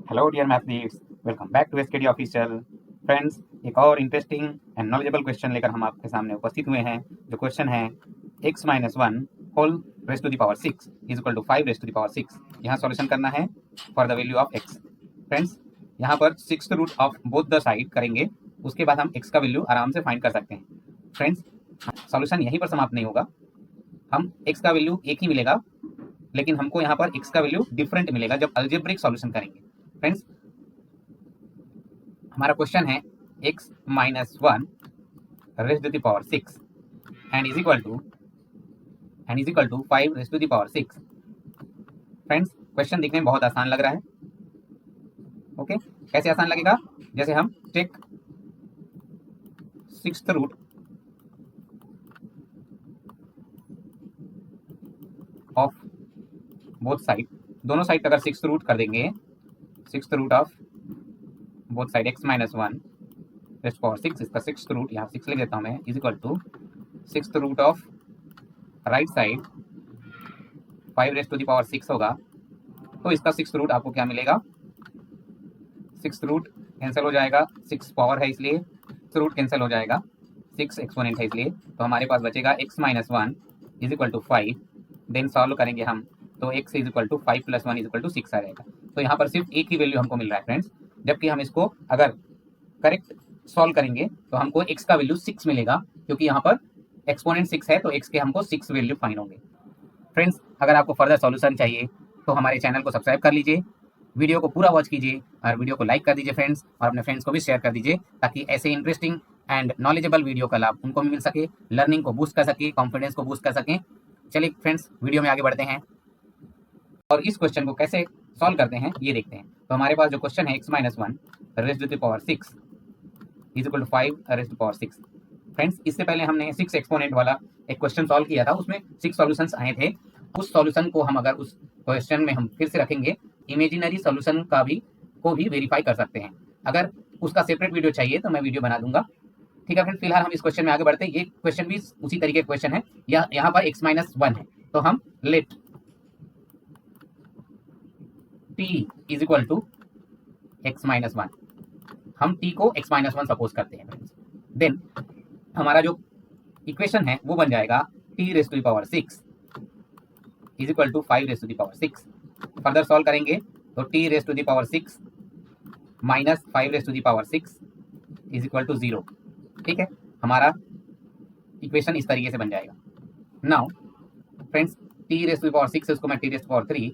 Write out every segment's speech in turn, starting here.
Hello dear mathletes, welcome back to SKD official. Friends, एक और interesting and knowledgeable question लेकर हम आपके सामने उपस्थित हुए हैं। जो क्वेश्चन है x minus one whole raise to the power 6 is equal to 5 raise to the power 6। यहाँ सॉल्यूशन करना है for the value of x। Friends, यहाँ पर six root of both the side करेंगे, उसके बाद हम x का वैल्यू आराम से फाइंड कर सकते हैं। फ्रेंड्स, सॉल्यूशन यहीं पर समाप्त नहीं होगा। हम x का वैल्यू एक ही मिलेगा, लेकिन हमको यहाँ पर x का वैल्यू डिफरेंट मिलेगा जब अलजेब्रिक सॉल्यूशन करेंगे। फ्रेंड्स, हमारा क्वेश्चन है x minus one raise to the power 6 and is equal to 5 raise to the power 6। Friends, question दिखने में बहुत आसान लग रहा है। ओके, कैसे आसान लगेगा? जैसे हम take sixth root of both side, दोनों साइड अगर सिक्स्थ रूट कर देंगे, sixth root of both side x minus one raise power 6, इसका सिक्स्थ रूट यहाँ 6 लिख देता हूँ मैं, is equal to sixth root of right side 5 raise to the power 6 होगा। तो इसका सिक्स्थ रूट आपको क्या मिलेगा? सिक्स्थ रूट कैंसिल हो जाएगा, 6 पावर है इसलिए सिक्स्थ रूट कैंसिल हो जाएगा, 6 एक्सपोनेंट है इसलिए, तो हमारे पास बचेगा x minus one is equal to 5। Then solve करेंगे हम, तो x is equal to 5 plus 1 is equal to 6 आ जाएगा। तो यहाँ पर सिर्फ एक ही वैल्यू हमको मिल रहा है फ्रेंड्स, जबकि हम इसको अगर करेक्ट सॉल्व करेंगे तो हमको x का वैल्यू 6 मिलेगा, क्योंकि यहाँ पर एक्सपोनेंट 6 है तो x के हमको 6 वैल्यू फाइंड होंगे। फ्रेंड्स, अगर आपको फर्दर सॉल्यूशन चाहिए तो हमारे चैनल को सब्सक्राइब कर लीजिए, वीडियो को पूरा वॉच कीजिए और वीडियो को लाइक कर दीजिए फ्रेंड्स, और अपने फ्रेंड्स को भी शेयर कर दीजिए, ताकि ऐसे इंटरेस्टिंग एंड नॉलेजेबल वीडियो का लाभ उनको भी मिल सके, लर्निंग को बूस्ट कर सके, कॉन्फिडेंस को बूस्ट कर सकें। चलिए फ्रेंड्स, वीडियो में आगे बढ़ते हैं और इस क्वेश्चन को कैसे सॉल्व करते हैं ये देखते हैं। तो हमारे पास जो क्वेश्चन है x minus one raise to the power 6 is equal to 5 raise to power 6। Friends, इससे पहले हमने 6 एक्सपोनेंट वाला एक क्वेश्चन सॉल्व किया था, उसमें 6 सॉल्यूशंस आए थे। उस सॉल्यूशन को हम अगर उस क्वेश्चन में हम फिर से रखेंगे, इमेजिनरी सॉल्यूशन का भी को भी वेरीफाई कर सकते हैं। अगर उसका सेपरेट वीडियो चाहिए तो मैं वीडियो बना दूंगा। ठीक है फ्रेंड, फिलहाल हम इस क्वेश्चन में आगे बढ़ते हैं। ये क्वेश्चन भी उसी तरीके का क्वेश्चन है, यहाँ पर x माइनस वन है, तो हम let t is equal to x minus one, हम t को x माइनस वन सपोज करते हैं फ्रेंड्स। देन हमारा जो इक्वेशन है वो बन जाएगा t raise to the power 6 is equal to 5 raise to the power 6। Further solve करेंगे तो t raise to the power 6 minus 5 raise to the power 6 is equal to 0। ठीक है, हमारा इक्वेशन इस तरीके से बन जाएगा। Now friends, t raise to the power 6 है, उसको मैं t raise to the power 3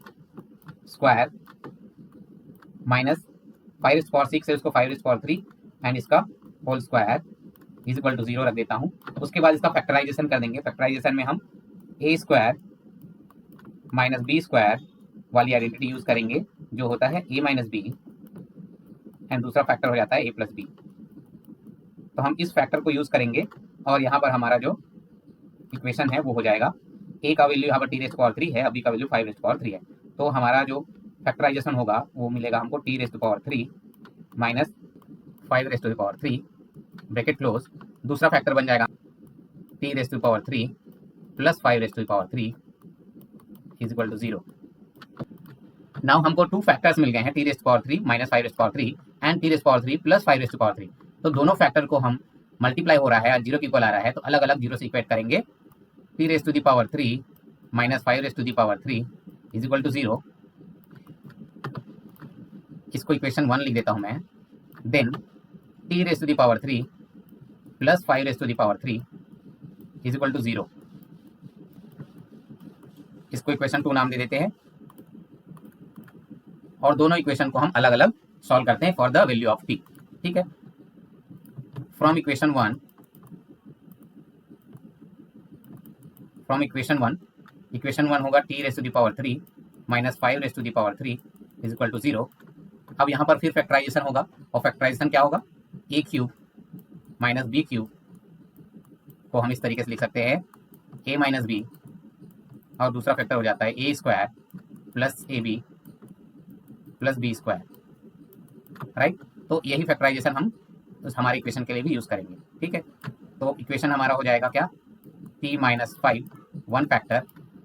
square minus 5 raise to power 6 है, उसको 5 रेस टू पावर 3 एंड इसका whole square is equal to 0 रख देता हूँ। उसके बाद इसका फैक्टराइजेशन कर देंगे। फैक्टराइजेशन में हम a square minus B square वाली आइडेंटिटी यूज करेंगे, जो होता है a माइनस बी एंड दूसरा फैक्टर हो जाता है a प्लस बी। तो हम इस फैक्टर को यूज करेंगे और यहाँ पर हमारा जो इक्वेशन है वो हो जाएगा, a का वैल्यू यहाँ पर t रेस टू पावर 3 है, b का वैल्यू 5 रेस टू पावर 3 है। तो हमारा जो फैक्टराइजेशन होगा वो मिलेगा हमको t raise to power 3 minus 5 raise to power 3 bracket close. दूसरा फैक्टर बन जाएगा t raise to power 3 plus 5 raise to power 3 is equal to 0। Now हमको टू फैक्टर्स मिल गए हैं, t raise to power 3 minus 5 raise to power 3 and t raise to power 3 plus 5 raise to power 3। तो दोनों factor को हम multiply हो रहा है, जीरो की इक्वल आ रहा है, तो अलग अलग जीरो से इक्वेट करेंगे। t raise to the power 3 minus 5 raise to the power 3 is equal to 0। इसको इक्वेशन 1 लिख देता हूं मैं। Then t raise to the power 3 plus 5 raise to the power 3 is equal to 0। इसको इक्वेशन 2 नाम दे देते हैं और दोनों इक्वेशन को हम अलग अलग सॉल्व करते हैं for the value of t। ठीक है, फ्रॉम इक्वेशन 1 इक्वेशन 1 होगा t raise to the power 3 minus 5 raise to the power 3 is equal to 0। अब यहाँ पर फिर फैक्टराइजेशन होगा, और फैक्टराइजेशन क्या होगा, a cube minus B cube को हम इस तरीके से लिख सकते हैं a माइनस बी, और दूसरा फैक्टर हो जाता है a square plus A B plus B square. Right, तो यही फैक्टराइजेशन हम हमारे इक्वेशन के लिए भी यूज करेंगे। ठीक है, तो इक्वेशन हमारा हो जाएगा क्या, t minus 5 one factor,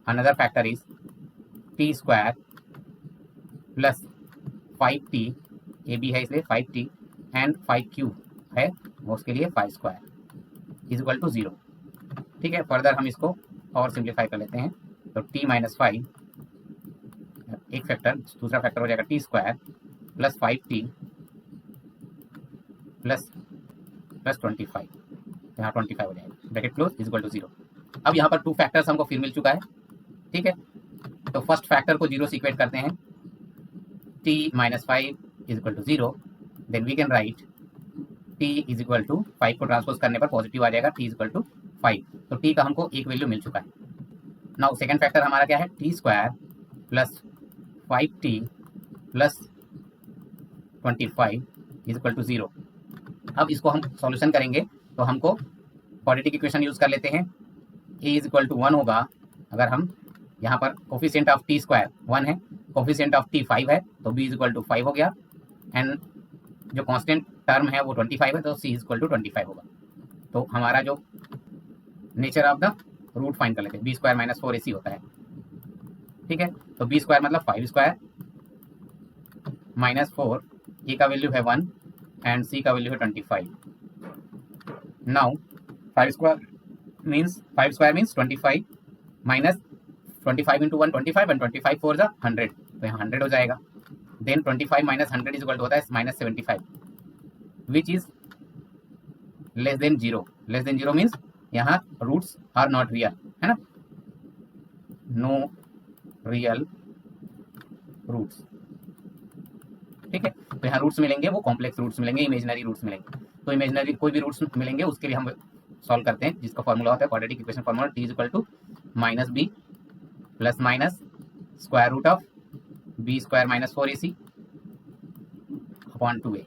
another factor is t square plus 5t, A B है इसलिए 5t एंड 5q है वो उसके लिए 5 स्क्वायर इज इक्वल टू 0। ठीक है, फर्दर हम इसको और सिंप्लीफाई कर लेते हैं। तो t माइनस 5 एक फैक्टर, दूसरा फैक्टर हो जाएगा t square plus 5t plus 25, यहाँ 25 हो जाएगा, bracket close is equal to 0। अब यहाँ पर टू फैक्टर्स हमको फिर मिल चुका है। ठीक है, तो फर्स्ट फैक्टर को 0 से इक्वेट करते हैं, t minus 5 is equal to 0, then we can write t is equal to 5 को ट्रांसपोज करने पर पॉजिटिव आ जाएगा, t इज इक्वल टू 5। तो t का हमको एक वैल्यू मिल चुका है। नाउ सेकंड फैक्टर हमारा क्या है, t square plus 5t plus 25 is equal to 0। अब इसको हम सॉल्यूशन करेंगे तो हमको क्वाड्रेटिक इक्वेशन यूज कर लेते हैं। a इज इक्वल टू 1 होगा अगर हम यहाँ पर कोफिशिएंट ऑफ t स्क्वायर 1 है, कोफिशिएंट ऑफ t 5 है, तो b इज इक्वल टू 5 हो गया, एंड जो कांस्टेंट टर्म है वो 25 है, तो c इज इक्वल टू 25 होगा। तो हमारा जो nature of the root find कर लेते हैं, बी स्क्वायर माइनस 4ac होता है। ठीक है, तो बी स्क्वायर मतलब 5 स्क्वायर माइनस 4, ए का वैल्यू है 1 एंड सी का वैल्यू है 25। Now 5 square means 25 minus 25 into 1 25 and 25 four the 100, तो यहाँ 100 हो जाएगा। Then 25 minus 100 is equal to होता है minus 75 which is less than 0। Less than 0 means यहाँ रूट्स आर नॉट रियल, है ना, नो रियल रूट्स। ठीक है, तो यहाँ रूट्स मिलेंगे वो कॉम्प्लेक्स रूट्स मिलेंगे, इमेजिनरी रूट्स मिलेंगे। तो इमेजिनरी कोई भी रूट्स मिलेंगे उसके लिए हम सॉल्व करते हैं, जिसका फॉर्मूला होता है quadratic equation formula, t is equal to minus B plus minus square root of B square minus 4ac upon 2a।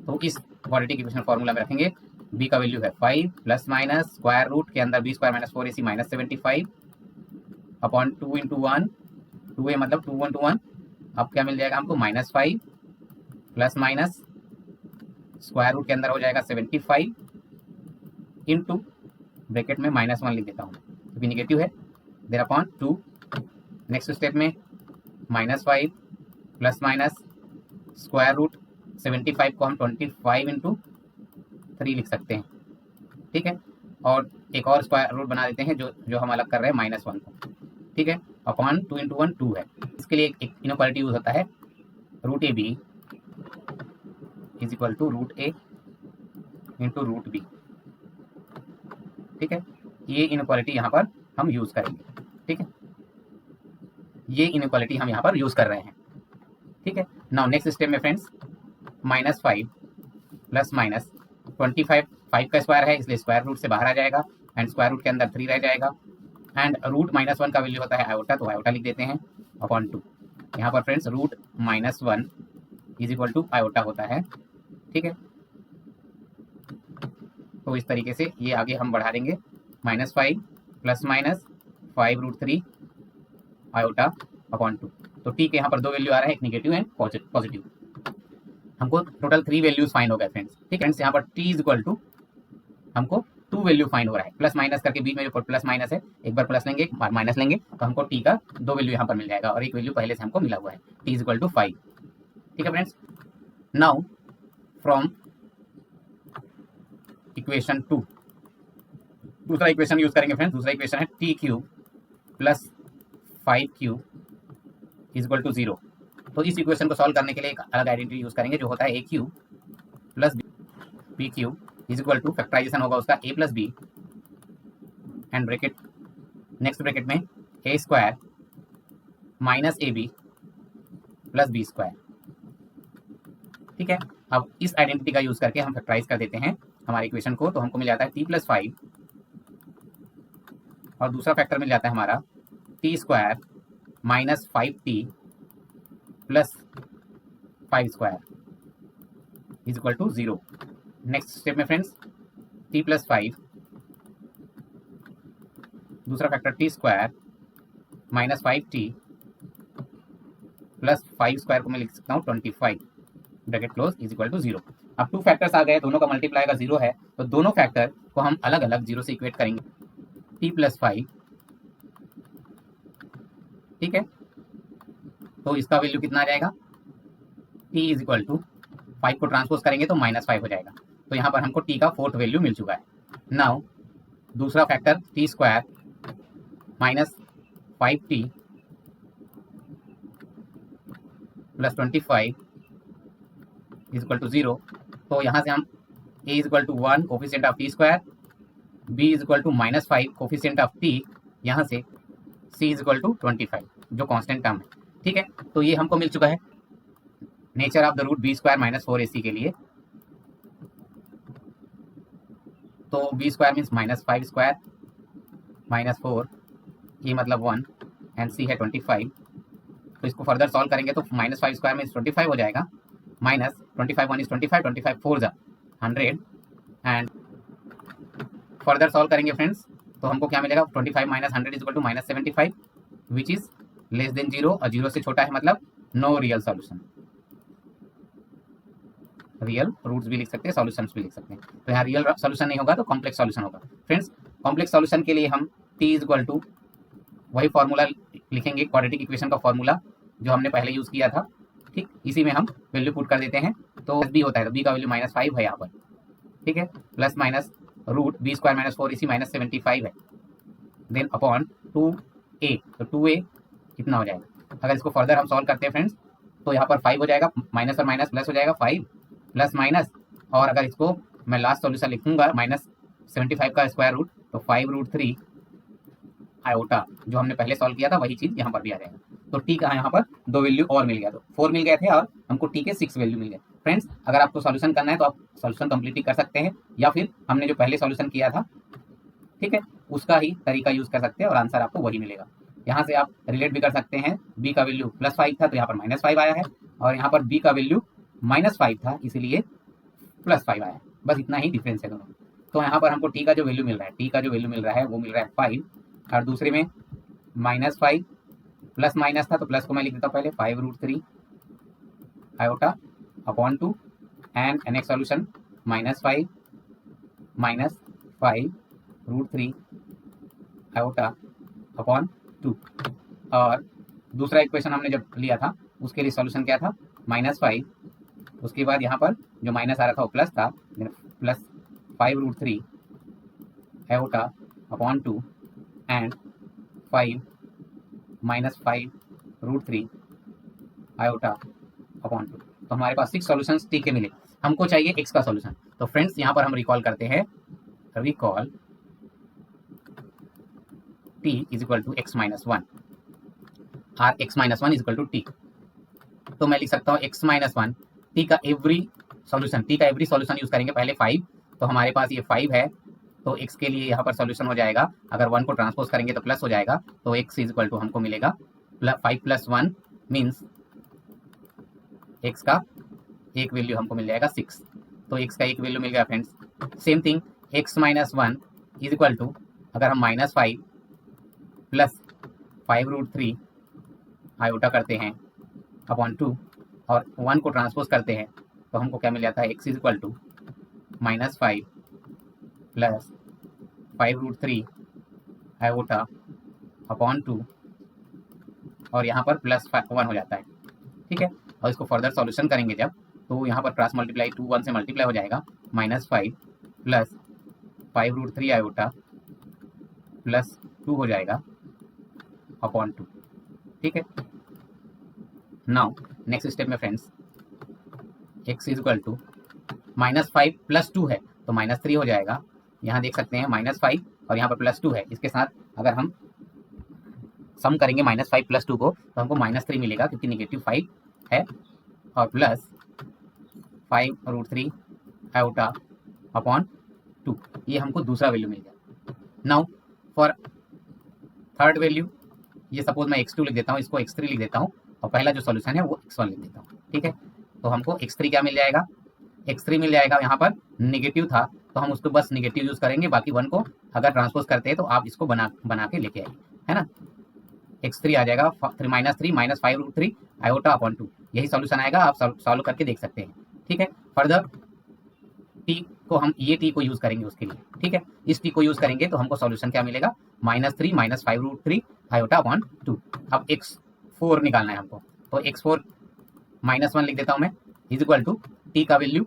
तो इस क्वाड्रेटिक इक्वेशन फॉर्मूला में रखेंगे b का वैल्यू है 5 प्लस माइनस स्क्वायर रूट के अंदर B square minus 4ac minus 75 upon 2 into 1, 2a मतलब 2 1 2 1। अब क्या मिल जाएगा हमको, minus 5 plus minus square root के अंदर हो जाएगा 75 इंटू ब्रैकेट में माइनस 1 लिख देता हूँ क्योंकि निगेटिव है, देयर अपॉन 2। नेक्स्ट स्टेप में minus 5 plus minus square root 75 को हम 25 इंटू 3 लिख सकते हैं। ठीक है, और एक और स्क्वायर रूट बना देते हैं जो हम अलग कर रहे हैं माइनस 1 को। ठीक है, अपॉन 2 इंटू 1 2 है। इसके लिए एक इनक्वालिटी यूज होता है, root A B is equal to root A into root B. ठीक है, ये इनक्वालिटी यहाँ पर हम यूज करेंगे। ठीक है, ये इनक्वालिटी हम यहाँ पर यूज कर रहे हैं। ठीक है, नाउ नेक्स्ट स्टेप में फ्रेंड्स माइनस 5 प्लस माइनस 25, 5 का स्क्वायर है इसलिए स्क्वायर रूट से बाहर आ जाएगा एंड स्क्वायर रूट के अंदर 3 रह जाएगा, एंड रूट माइनस 1 का वैल्यू होता है आयोटा, तो आयोटा लिख देते हैं अपॉन 2। यहाँ पर friends root minus 1 is equal to iota होता है। ठीक है, तो इस तरीके से ये आगे हम बढ़ा देंगे, minus 5 plus minus 5 root 3 iota upon 2। तो टी के यहाँ पर दो वैल्यू आ रहा है, एक निगेटिव एंड पॉजिटिव। हमको टोटल 3 वैल्यूज फाइंड हो गए फ्रेंड्स। ठीक है फ्रेंड्स, यहाँ पर टी इज इक्वल टू हमको 2 वैल्यू फाइंड हो रहा है, प्लस माइनस करके बीच में जो प्लस माइनस है, एक बार प्लस लेंगे एक बार माइनस लेंगे, तो हमको टी का 2 वैल्यू यहाँ पर मिल जाएगा और एक वैल्यू पहले से हमको मिला हुआ है, टी इज इक्वल टू 5। ठीक है फ्रेंड्स, नाउ फ्रॉम इक्वेशन 2 दूसरा इक्वेशन यूज करेंगे फ्रेंड्स। दूसरा इक्वेशन है T cube plus 5q is equal to 0। तो इस इक्वेशन को सॉल्व करने के लिए एक अलग आइडेंटिटी यूज करेंगे जो होता है a cube plus b cube is equal to factorisation होगा उसका a plus b and bracket next bracket में a square minus a B plus B square. ठीक है, अब इस आइडेंटिटी का यूज करके हम फैक्टराइज कर देते हैं हमारे इक्वेशन को, तो हमको मिल जाता है t प्लस 5 और दूसरा फैक्टर मिल जाता है हमारा t square minus 5t plus 5 square is equal to 0। Next step में फ्रेंड्स t प्लस 5 दूसरा factor t square minus 5t plus 5 square को मैं लिख सकता हूँ 25 bracket close is equal to 0। अब 2 फैक्टर्स आ गए, दोनों का मल्टीप्लाई का 0 है, तो दोनों फैक्टर को हम अलग अलग 0 से इक्वेट करेंगे, t प्लस 5। ठीक है, तो इसका वैल्यू कितना आ जाएगा, टी इज इक्वल टू 5 को ट्रांसपोज करेंगे तो -5 हो जाएगा। तो यहाँ पर हमको टी का फोर्थ वैल्यू मिल चुका है। नाउ दूसरा factor t square -5t plus 25 is equal to 0। तो यहाँ से हम a is equal to 1 coefficient of t square, b is equal to -5 coefficient of t, यहाँ से c इज इक्वल टू 25 जो कांस्टेंट टर्म है। ठीक है, तो ये हमको मिल चुका है nature of the root b square -4ac के लिए। तो b स्क्वायर मीन्स -5 स्क्वायर -4, ये मतलब 1 एंड c है 25। तो इसको फर्दर सॉल्व करेंगे तो -5 स्क्वायर मीन्स 25 हो जाएगा, माइनस 25 1 इज 25, 25 4 जा 100 एंड फर्दर सॉल्व करेंगे फ्रेंड्स तो हमको क्या मिलेगा 25 minus 100 is equal to -75 which is less than 0 और 0 से छोटा है मतलब no real solution. Real roots भी लिख सकते हैं, सॉल्यूशंस भी लिख सकते हैं। तो यहाँ रियल सॉल्यूशन नहीं होगा तो कॉम्प्लेक्स सॉल्यूशन होगा। फ्रेंड्स कॉम्प्लेक्स सॉल्यूशन के लिए हम t इज इक्वल टू वही फॉर्मूला लिखेंगे, क्वाड्रेटिक इक्वेशन का फॉर्मूला जो हमने पहले यूज किया था। ठीक, इसी में हम वैल्यू पुट कर देते हैं तो b होता है, तो b का वैल्यू -5 है यहाँ पर। ठीक है, plus minus root b square -4 इसी -75 है, देन अपॉन 2a, तो 2a कितना हो जाएगा। अगर इसको फर्दर हम सॉल्व करते हैं फ्रेंड्स तो यहाँ पर 5 हो जाएगा, माइनस और माइनस प्लस हो जाएगा 5 प्लस माइनस, और अगर इसको मैं लास्ट सॉल्यूशन लिखूंगा -75 का स्क्वायर रूट तो 5√3 आयोटा, जो हमने पहले सॉल्व किया था वही चीज़ यहाँ पर भी आ जाएगा। तो टी का यहाँ पर 2 वैल्यू और मिल गया, तो 4 मिल गए थे और हमको टी के 6 वैल्यू मिल गए। फ्रेंड्स अगर आपको सॉल्यूशन करना है तो आप सॉल्यूशन कंप्लीटली कर सकते हैं, या फिर हमने जो पहले सॉल्यूशन किया था ठीक है उसका ही तरीका यूज कर सकते हैं और आंसर आपको वही मिलेगा। यहाँ से आप रिलेट भी कर सकते हैं, b का वैल्यू +5 था तो यहाँ पर -5 आया है, और यहाँ पर b का वैल्यू -5 था इसीलिए +5 आया है, बस इतना ही डिफरेंस है दोनों। तो यहाँ पर हमको t का जो वैल्यू मिल रहा है, t का जो वैल्यू मिल रहा है वो मिल रहा है 5, और दूसरे में -5 प्लस माइनस था तो प्लस को मैं लिख देता हूँ पहले 5√3 iota upon 2 and next solution -5 -5√3 iota upon 2। और दूसरा इक्वेशन हमने जब लिया था उसके लिए सॉल्यूशन क्या था -5, उसके बाद यहाँ पर जो माइनस आ रहा था वो प्लस था, plus 5√3 iota upon 2 and 5 -5√3 iota upon 2। तो हमारे पास 6 सॉल्यूशंस टी के मिले। हमको चाहिए x का सॉल्यूशन। तो फ्रेंड्स यहाँ पर हम रिकॉल करते हैं, recall t is equal to x -1 और x -1 is equal to t। तो मैं लिख सकता हूँ x -1 t का एवरी सॉल्यूशन यूज करेंगे। पहले 5, तो हमारे पास ये 5 है तो x के लिए यहाँ पर सॉल्यूशन हो जाएगा, अगर 1 को ट्रांसपोज करेंगे तो प्लस हो जाएगा, तो x इज इक्वल टू हमको मिलेगा 5 + 1 मीन्स x का एक वैल्यू हमको मिल जाएगा 6। तो x का एक वैल्यू मिल गया friends. Same thing x -1 is equal to अगर हम -5 प्लस 5√3 आयोटा करते हैं अपॉन 2 और 1 को ट्रांसपोज करते हैं तो हमको क्या मिल जाता है x is equal to -5 plus 5√3 iota upon 2 और यहाँ पर प्लस 1 हो जाता है। ठीक है, और इसको फर्दर सॉल्यूशन करेंगे जब तो यहाँ पर क्रॉस मल्टीप्लाई 2 1 से मल्टीप्लाई हो जाएगा, -5 प्लस 5√3 आयोटा प्लस 2 हो जाएगा अपॉन 2। ठीक है, नाउ नेक्स्ट स्टेप में friends x is equal to -5 plus 2 है तो -3 हो जाएगा। यहाँ देख सकते हैं -5 और यहाँ पर +2 है, इसके साथ अगर हम सम करेंगे -5 प्लस 2 को तो हमको -3 मिलेगा क्योंकि -5 है, और प्लस 5√3 आयोटा अपॉन 2, ये हमको दूसरा वैल्यू मिल गया। नाउ फॉर थर्ड वैल्यू, ये सपोज मैं x2 लिख देता हूँ, इसको x3 लिख देता हूँ, और पहला जो सॉल्यूशन है वो x1 लिख देता हूँ। ठीक है, तो हमको x3 क्या मिल जाएगा, x3 मिल जाएगा, यहाँ पर नेगेटिव था तो हम उसको बस नेगेटिव यूज करेंगे, बाकी 1 को अगर ट्रांसपोज करते हैं तो आप इसको बना के लेके आइए, है ना। x3 आ जाएगा -3 -5√3 आयोटा अपॉन 2, यही सॉल्यूशन आएगा, आप सॉल्व करके देख सकते हैं। ठीक है, फर्दर t को हम ये t को यूज करेंगे उसके लिए। ठीक है, इस t को यूज करेंगे तो हमको सॉल्यूशन क्या मिलेगा -3 -5√3 आयोटा अपॉन 2। अब x4 निकालना है हमको, तो x4 -1 लिख देता हूँ मैं, इज इक्वल टू टी का वैल्यू,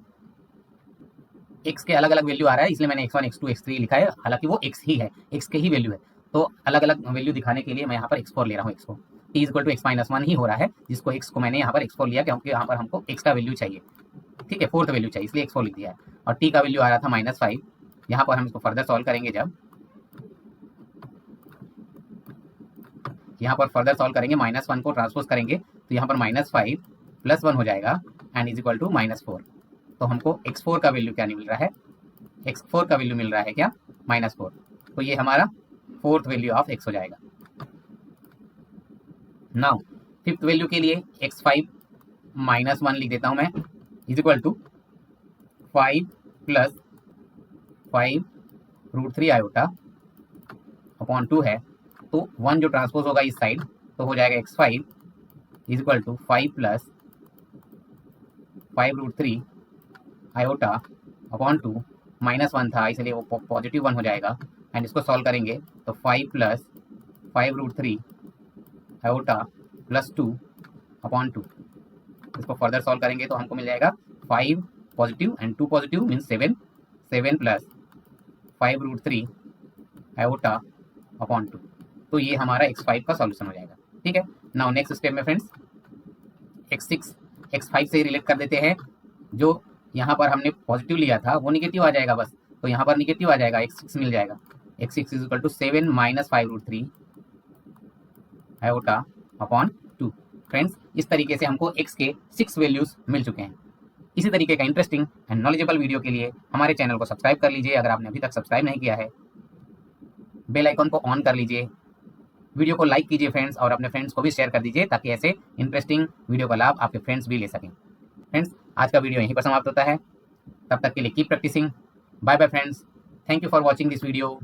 एक्स के अलग अलग वैल्यू आ रहा है इसलिए मैंने x1 x2 x3 लिखा है, हालांकि वो x ही है, x के ही वैल्यू है, तो अलग अलग वैल्यू दिखाने के लिए मैं यहाँ पर x4 ले रहा हूँ। x को t is equal to x-1 ही हो रहा है, जिसको x को मैंने यहाँ पर x4 लिया क्योंकि यहाँ पर हमको x का वैल्यू चाहिए, ठीक है, फोर्थ वैल्यू चाहिए, इसलिए x4 लिख दिया है। और t का वैल्यू आ रहा था -5, यहाँ पर हम इसको फर्दर सॉल्व करेंगे, जब यहाँ पर फर्दर सॉल्व करेंगे -1 को ट्रांसपोज करेंगे तो यहाँ पर -5 + 1 हो जाएगा एंड इज इक्वल टू -4। तो हमको x4 का वैल्यू क्या नहीं मिल रहा है, x4 का वैल्यू मिल रहा है क्या, -4। तो ये हमारा फोर्थ वैल्यू ऑफ x हो जाएगा। नाउ फिफ्थ वैल्यू के लिए x5 -1 लिख देता हूं मैं, is equal to 5 + 5√3 iota upon 2 है, तो 1 जो ट्रांसपोज होगा इस साइड तो हो जाएगा x5 is equal to 5 + 5√3 iota upon 2, -1 था इसलिए वो पॉजिटिव 1 हो जाएगा एंड इसको सॉल्व करेंगे तो 5 + 5√3 आयोटा + 2 अपॉन 2, इसको फर्दर सॉल्व करेंगे तो हमको मिल जाएगा 5 positive and 2 positive means 7 + 5√3 iota upon 2। तो ये हमारा x5 का सॉल्यूशन हो जाएगा, ठीक है। नाउ नेक्स्ट स्टेप में फ्रेंड्स x6 x5 से रिलेट कर देते हैं, जो यहाँ पर हमने पॉजिटिव लिया था वो निगेटिव आ जाएगा बस, तो यहाँ पर निगेटिव आ जाएगा, x6 मिल जाएगा, x6 is equal to 7 - 5√3 iota upon 2। Friends इस तरीके से हमको x के 6 वैल्यूज मिल चुके हैं। इसी तरीके का इंटरेस्टिंग एंड नॉलेजेबल वीडियो के लिए हमारे चैनल को सब्सक्राइब कर लीजिए, अगर आपने अभी तक सब्सक्राइब नहीं किया है, बेल आइकन को ऑन कर लीजिए, वीडियो को लाइक कीजिए फ्रेंड्स, और अपने फ्रेंड्स को भी शेयर कर दीजिए ताकि ऐसे इंटरेस्टिंग वीडियो का लाभ आपके फ्रेंड्स भी ले सकें। फ्रेंड्स आज का वीडियो यहीं पर समाप्त होता है, तब तक के लिए keep practising, bye bye friends, thank you for watching this video.